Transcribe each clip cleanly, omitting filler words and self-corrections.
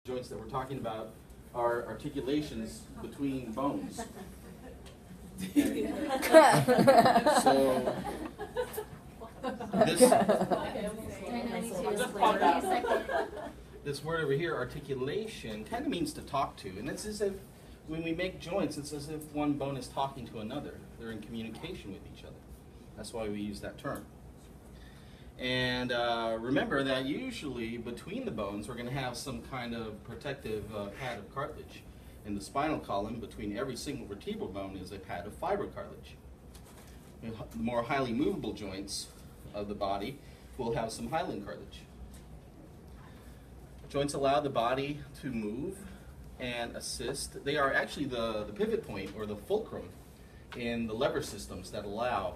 joints that we're talking about are articulations between bones. Okay. So this word over here, articulation, kind of means to talk to. And it's as if when we make joints, it's as if one bone is talking to another. They're in communication with each other. That's why we use that term. And remember that usually between the bones, we're going to have some kind of protective pad of cartilage. In the spinal column, between every single vertebral bone is a pad of fibrocartilage. The more highly movable joints of the body will have some hyaline cartilage. Joints allow the body to move and assist. They are actually the pivot point or the fulcrum in the lever systems that allow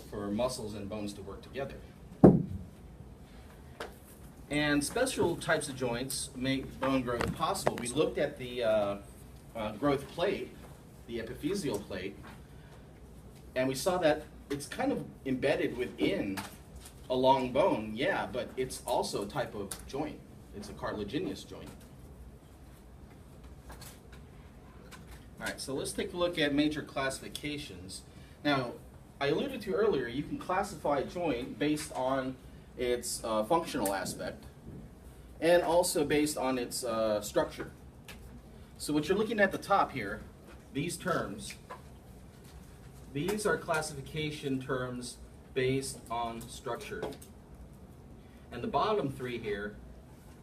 for muscles and bones to work together. And special types of joints make bone growth possible. We looked at the growth plate, the epiphyseal plate, and we saw that it's kind of embedded within a long bone, yeah, but it's also a type of joint. It's a cartilaginous joint. All right, so let's take a look at major classifications. Now, I alluded to earlier, you can classify a joint based on its functional aspect and also based on its structure. So what you're looking at the top here, these terms, these are classification terms based on structure. And the bottom three here,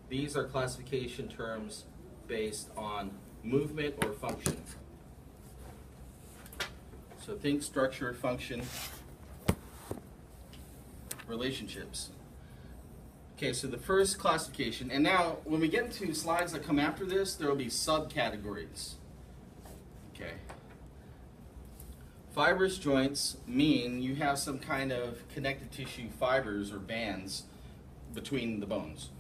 these are classification terms based on movement or function. So think structure, function, relationships. Okay, so the first classification, and now when we get into slides that come after this, there will be subcategories. Okay. Fibrous joints mean you have some kind of connective tissue fibers or bands between the bones.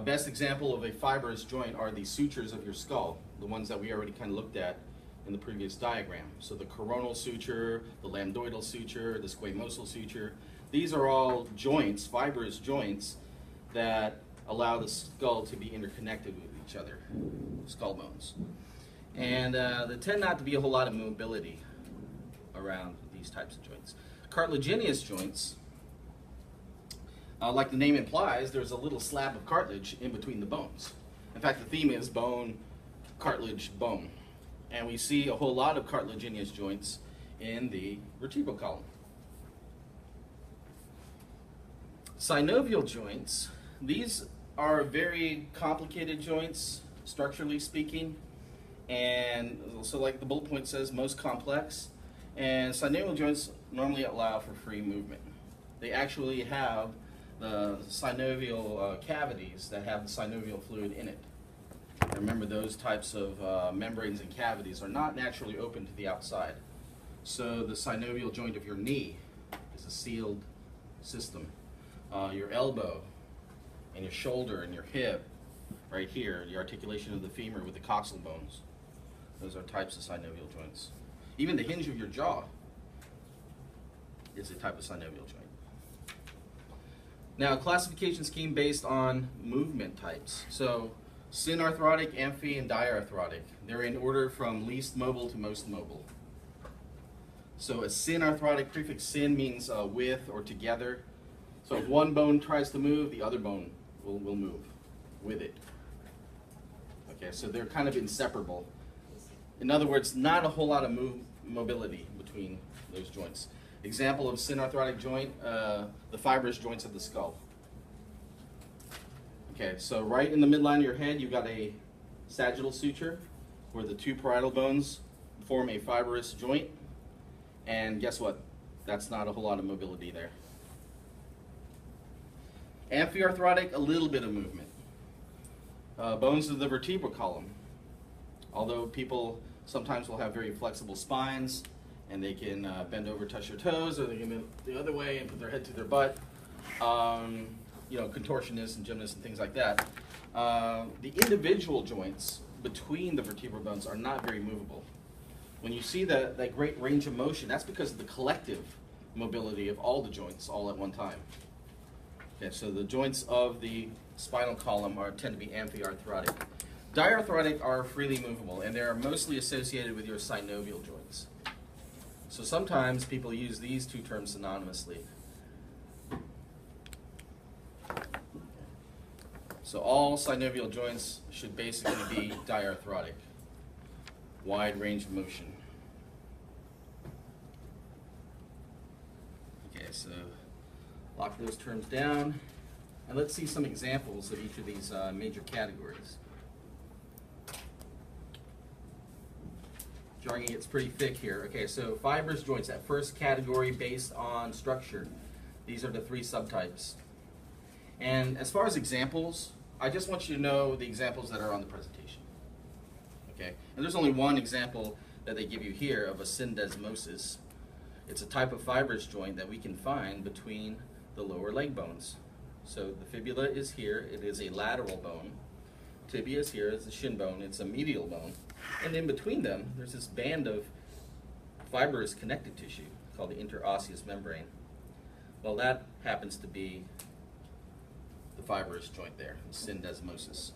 Best example of a fibrous joint are the sutures of your skull, the ones that we already kind of looked at in the previous diagram. So the coronal suture, the lambdoidal suture, the squamosal suture. These are all joints, fibrous joints, that allow the skull to be interconnected with each other, skull bones. And there tend not to be a whole lot of mobility around these types of joints. Cartilaginous joints, like the name implies, there's a little slab of cartilage in between the bones. In fact, the theme is bone, cartilage, bone. And we see a whole lot of cartilaginous joints in the vertebral column. Synovial joints, these are very complicated joints, structurally speaking, and so like the bullet point says, most complex. And synovial joints normally allow for free movement. They actually have the synovial cavities that have the synovial fluid in it. And remember, those types of membranes and cavities are not naturally open to the outside. So the synovial joint of your knee is a sealed system. Your elbow and your shoulder and your hip, right here, the articulation of the femur with the coxal bones. Those are types of synovial joints. Even the hinge of your jaw is a type of synovial joint. Now, classification scheme based on movement types. So, synarthrotic, amphi, and diarthrotic. They're in order from least mobile to most mobile. So a synarthrotic, prefix syn means with or together. So if one bone tries to move, the other bone will move with it. Okay, so they're kind of inseparable. In other words, not a whole lot of mobility between those joints. Example of synarthrotic joint, the fibrous joints of the skull. Okay, so right in the midline of your head, you've got a sagittal suture where the two parietal bones form a fibrous joint. And guess what? That's not a whole lot of mobility there. Amphiarthrotic, a little bit of movement. Bones of the vertebral column. Although people sometimes will have very flexible spines and they can bend over, touch their toes, or they can move the other way and put their head to their butt. You know, contortionists and gymnasts and things like that. The individual joints between the vertebral bones are not very movable. When you see that great range of motion, that's because of the collective mobility of all the joints all at one time. Okay, so the joints of the spinal column tend to be amphiarthrotic. Diarthrotic are freely movable, and they are mostly associated with your synovial joints. So sometimes people use these two terms synonymously. So all synovial joints should basically be diarthrotic, wide range of motion. Okay, so lock those terms down, and let's see some examples of each of these major categories. Jargon gets pretty thick here. Okay, so fibrous joints, that first category based on structure. These are the three subtypes. And as far as examples, I just want you to know the examples that are on the presentation. Okay, and there's only one example that they give you here of a syndesmosis. It's a type of fibrous joint that we can find between the lower leg bones. So the fibula is here, it is a lateral bone. Tibia is here, it's a shin bone, it's a medial bone. And in between them, there's this band of fibrous connective tissue called the interosseous membrane. Well, that happens to be the fibrous joint there, syndesmosis.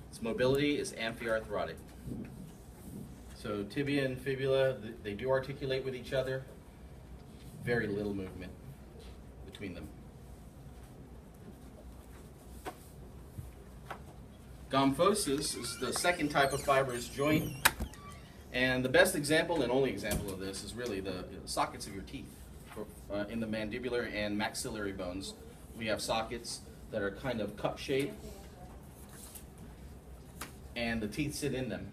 Its mobility is amphiarthrotic. So tibia and fibula, they do articulate with each other. Very little movement between them. Gomphosis is the second type of fibrous joint. And the best example and only example of this is really the sockets of your teeth. In the mandibular and maxillary bones, we have sockets that are kind of cup-shaped, and the teeth sit in them.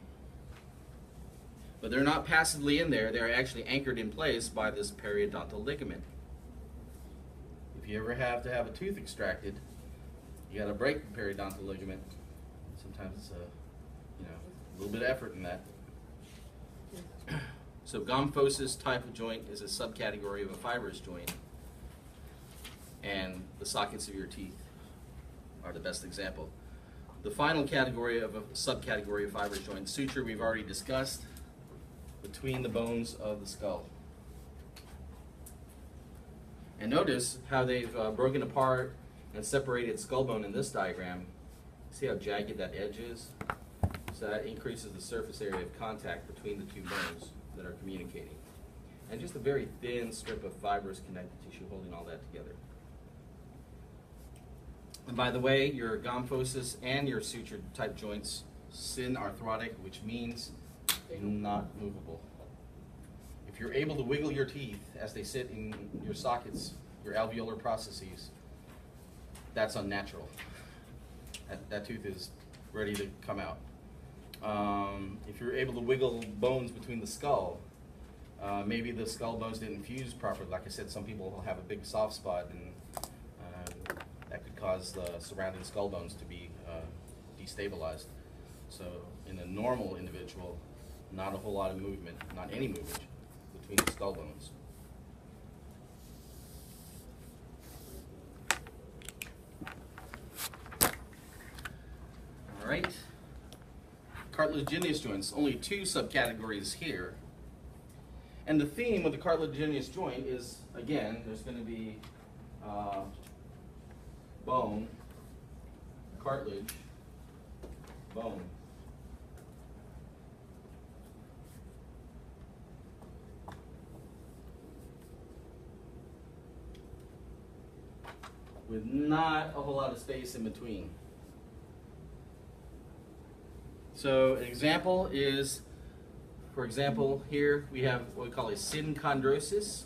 But they're not passively in there, they're actually anchored in place by this periodontal ligament. If you ever have to have a tooth extracted, you got to break the periodontal ligament. Sometimes it's a little bit of effort in that. So gomphosis type of joint is a subcategory of a fibrous joint, and the sockets of your teeth are the best example. The final category of a subcategory of fibrous joint, suture, we've already discussed, between the bones of the skull. And notice how they've broken apart and separated skull bone in this diagram. See how jagged that edge is? So that increases the surface area of contact between the two bones that are communicating. And just a very thin strip of fibrous connective tissue holding all that together. And by the way, your gomphosis and your suture type joints, synarthrotic, which means not movable. If you're able to wiggle your teeth as they sit in your sockets, your alveolar processes, that's unnatural. That tooth is ready to come out. If you're able to wiggle bones between the skull, maybe the skull bones didn't fuse properly. Like I said, some people will have a big soft spot, and that could cause the surrounding skull bones to be destabilized. So in a normal individual, not a whole lot of movement, not any movement between the skull bones. All right. Cartilaginous joints, only two subcategories here. And the theme of the cartilaginous joint is, again, there's going to be bone, cartilage, bone. With not a whole lot of space in between. So an example is, for example, here we have what we call a synchondrosis.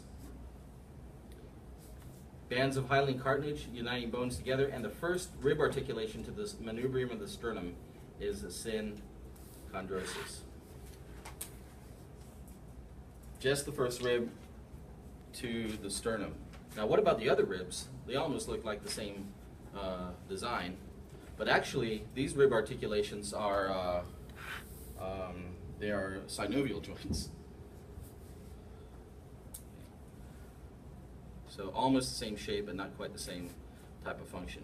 Bands of hyaline cartilage uniting bones together, and the first rib articulation to this manubrium of the sternum is a synchondrosis. Just the first rib to the sternum. Now what about the other ribs? They almost look like the same design, but actually these rib articulations are they are synovial joints. So almost the same shape, but not quite the same type of function.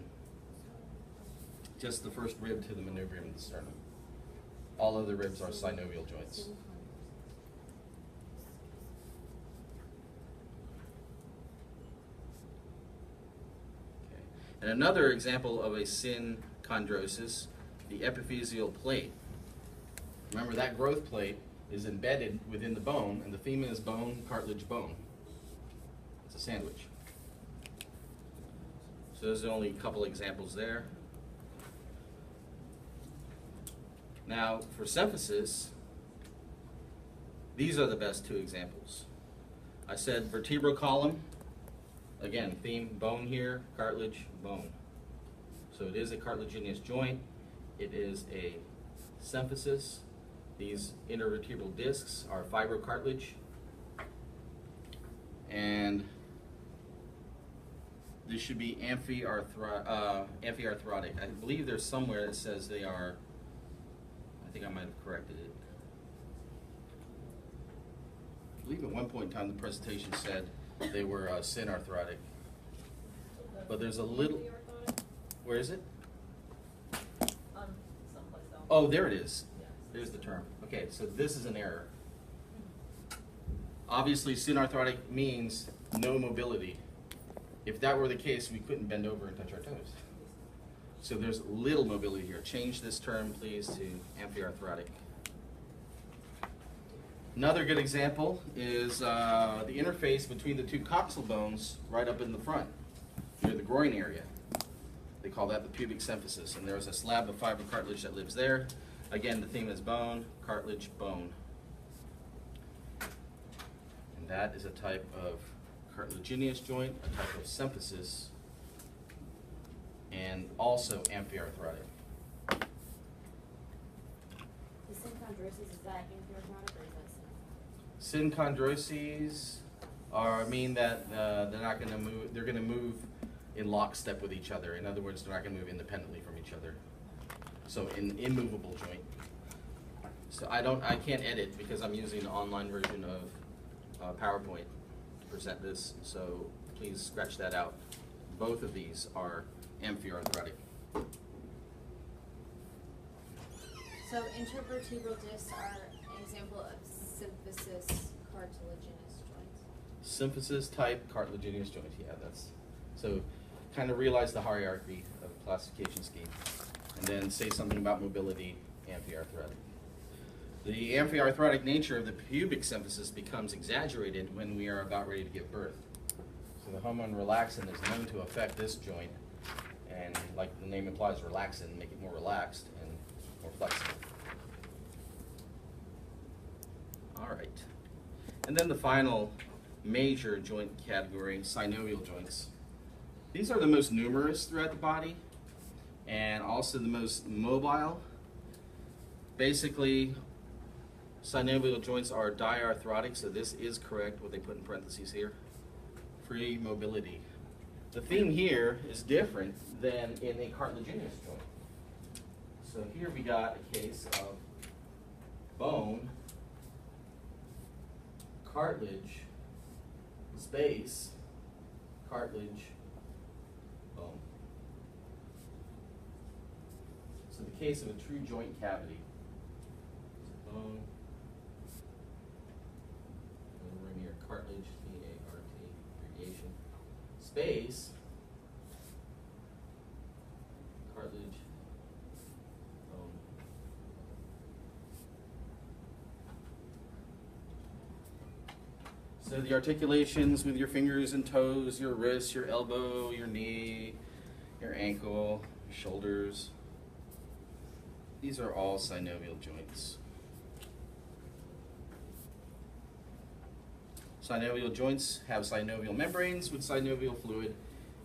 Just the first rib to the manubrium of the sternum. All other ribs are synovial joints. And another example of a synchondrosis, the epiphyseal plate. Remember, that growth plate is embedded within the bone, and the theme is bone, cartilage, bone. It's a sandwich. So those are only a couple examples there. Now, for symphysis, these are the best two examples. I said vertebral column, again, theme, bone here, cartilage, bone. So it is a cartilaginous joint. It is a symphysis. These intervertebral discs are fibrocartilage. And this should be amphiarthrotic. I believe there's somewhere that says they are, I think I might have corrected it. I believe at one point in time the presentation said they were synarthrotic. But there's a little, where is it? Someplace else. Oh, there it is. There's the term. Okay, so this is an error. Obviously, synarthrotic means no mobility. If that were the case, we couldn't bend over and touch our toes. So there's little mobility here. Change this term, please, to amphiarthrotic. Another good example is the interface between the two coxal bones right up in the front, near the groin area. They call that the pubic symphysis, and there's a slab of fibrocartilage that lives there. Again, the theme is bone, cartilage, bone. And that is a type of cartilaginous joint, a type of symphysis, and also amphiarthrotic. The synchondrosis, is that amphiarthrotic or is that Synchondroses mean that they're not going to move. They're going to move in lockstep with each other. In other words, they're not going to move independently from each other. So an immovable joint. So I can't edit because I'm using the online version of PowerPoint to present this. So please scratch that out. Both of these are amphiarthrotic. So intervertebral discs are an example of symphysis cartilaginous joints. Symphysis type cartilaginous joint. Yeah, that's so. Kind of realize the hierarchy of the classification scheme, and then say something about mobility, amphiarthrotic. The amphiarthrotic nature of the pubic symphysis becomes exaggerated when we are about ready to give birth. So the hormone relaxin is known to affect this joint, and like the name implies, relaxin, make it more relaxed and more flexible. All right. And then the final major joint category, synovial joints. These are the most numerous throughout the body and also the most mobile. Basically, synovial joints are diarthrotic, so this is correct, what they put in parentheses here. Free mobility. The theme here is different than in a cartilaginous joint. So here we got a case of bone, cartilage, space, cartilage, bone. So the case of a true joint cavity is bone, over near cartilage, C-A-R-T, abbreviation, space, cartilage, bone. So the articulations with your fingers and toes, your wrists, your elbow, your knee, your ankle, your shoulders. These are all synovial joints. Synovial joints have synovial membranes with synovial fluid,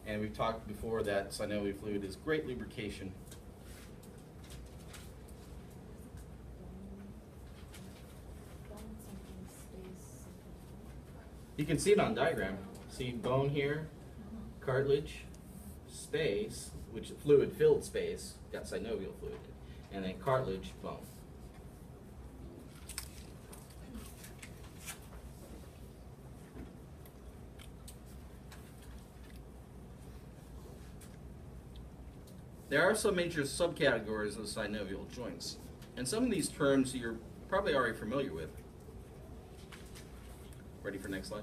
and we've talked before that synovial fluid is great lubrication. You can see it on diagram. See bone here, cartilage, space, which fluid-filled space, got synovial fluid, and then cartilage, bone. There are some major subcategories of synovial joints, and some of these terms you're probably already familiar with. Ready for next slide?